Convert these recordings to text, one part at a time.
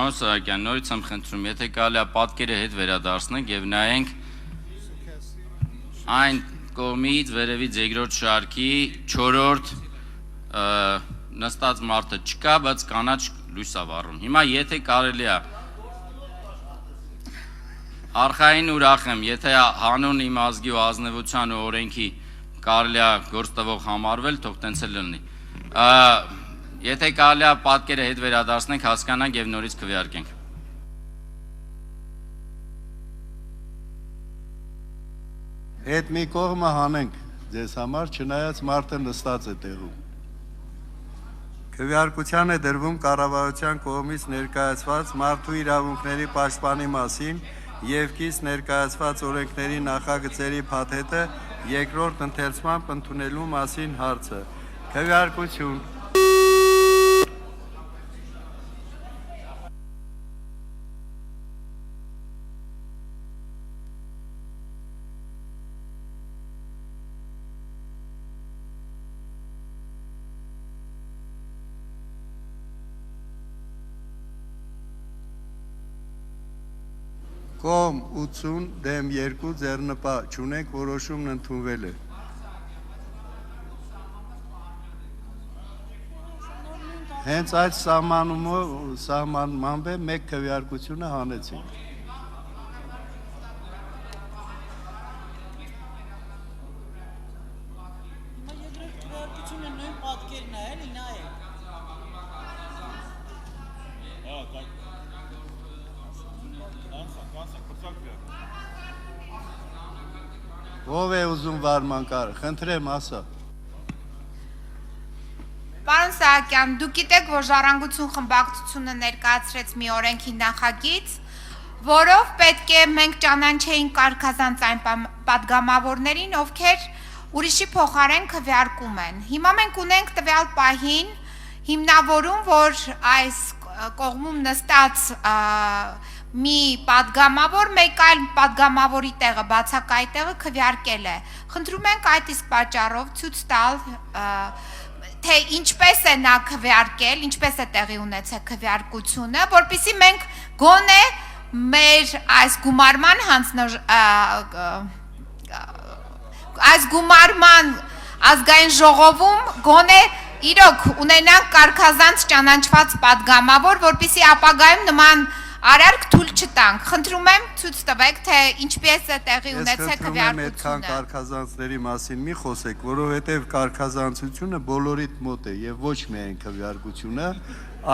Պարոն Սահակյան, նորից եմ խնդրում, եթե կարելի է պատկերը հետ վերադարձնենք եւ նայենք այն կողմից վերևից երկրորդ շարքի 4-րդ նստած մարդը չկա, բայց կանաչ լույս է վառում։ Հիմա եթե կարելի է Արխային ուրախ եմ, եթե հանուն իմ ազգի ու ազնվության ու օրենքի կարելի է գործ տվող համարվել, թող տենց էլ լինի։ Եթե կարելի է պատկերը հետ վերադարձնենք, հասկանանք եւ նորից քվեարկենք։ Այդ մի կողմը հանենք ձեզ համար, չնայած մարդը նստած է տեղում։ Քվեարկության է դրվում կառավարության կողմից ներկայացված մարդու իրավունքների պաշտպանի մասին եւ կից ներկայացված օրենքների նախագծերի փաթեթը երկրորդ ընթերցմամբ ընդունելու մասին հարցը։ Քվեարկություն։ Կողմ 80 դեմ 2 ձեռնպահ չունենք, որոշումն ընդունվել է։ Հենց այդ սահմանմամբ է մեկ քվեարկությունը հանեցինք։ Ով է ուզում վարման կար, խնդրեմ ասա։ Պարոն Սահակյան, դուք գիտեք, որ Ժառանգություն խմբակցությունը ներկայացրեց մի օրենքի նախագիծ, որով պետք է մենք ճանաչեինք կարգազանց այն պատգամավորներին, ովքեր ուրիշի փոխարեն քվեարկում են։ Հիմա մենք ունենք տվյալ պահին հիմնավորում, որ այս կողմում նստած մի պատգամավոր մեկ այլ պատգամավորի տեղը, բացակայի տեղը քվեարկել է։ Խնդրում ենք այդ իսկ պատճառով ցույց տալ, թե ինչպես է նա քվեարկել, ինչպես է տեղի ունեցել քվեարկությունը, որպեսզի մենք գոնե մեր այս գումարման ազգային ժողովում գոնե իրոք ունենանք կարգազանց ճանաչված պատգամավոր, որպեսզի ապագայում նման արարք թույլ չտանք։ Խնդրում եմ ցույց տվեք, թե ինչպես է տեղի ունեցել քվեարկությունը։ Ես խնդրում եմ այդքան կարգազանցների մասին մի խոսեք, որովհետև կարգազանցությունը բոլորիդ մոտ է եւ ոչ միայն քվեարկությունը,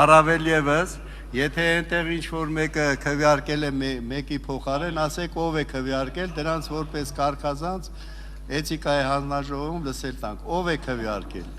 առավել եւս, եթե այնտեղ ինչ-որ մեկը քվեարկել է մեկի փոխարեն, ասեք ով է քվեարկել, դրանց որպես կարգազանց էթիկայի հանձնաժողովում լսել տանք, ով է քվեարկել։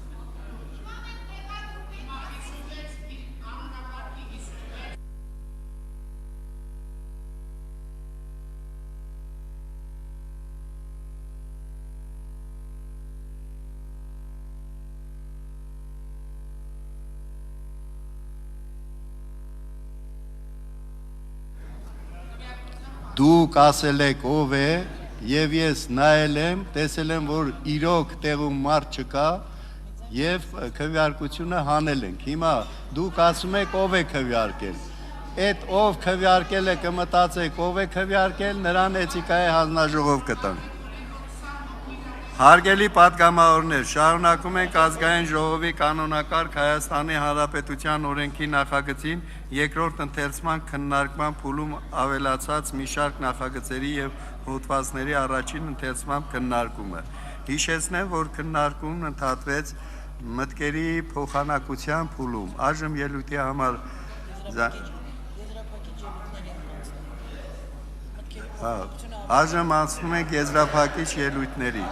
Դուք ասել եք ով է եւ ես նայել եմ, տեսել եմ, որ իրոք տեղում մարդ չկա եւ քվեարկությունը հանել ենք։ Հիմա դուք ասում եք ով է քվեարկել։ Այդ ով քվեարկել է կմտածեք ով է քվեարկել, նրան էթիկայի հանձնաժողով կտանք։ Հարգելի պատգամավորներ, շարունակում ենք ազգային ժողովի կանոնակարգ Հայաստանի Հանրապետության օրենքի նախագծին երկրորդ ընթերցման քննարկման փուլում ավելացած մի շարք նախագծերի եւ հոդվածների առաջին ընթերցման քննարկումը։ Հիշեցնեմ, որ քննարկումն ընդհատվեց մտքերի փոխանակության փուլում։ Այժմ ելույթի համար այժմ անցնում ենք եզրափակիչ ելույթների։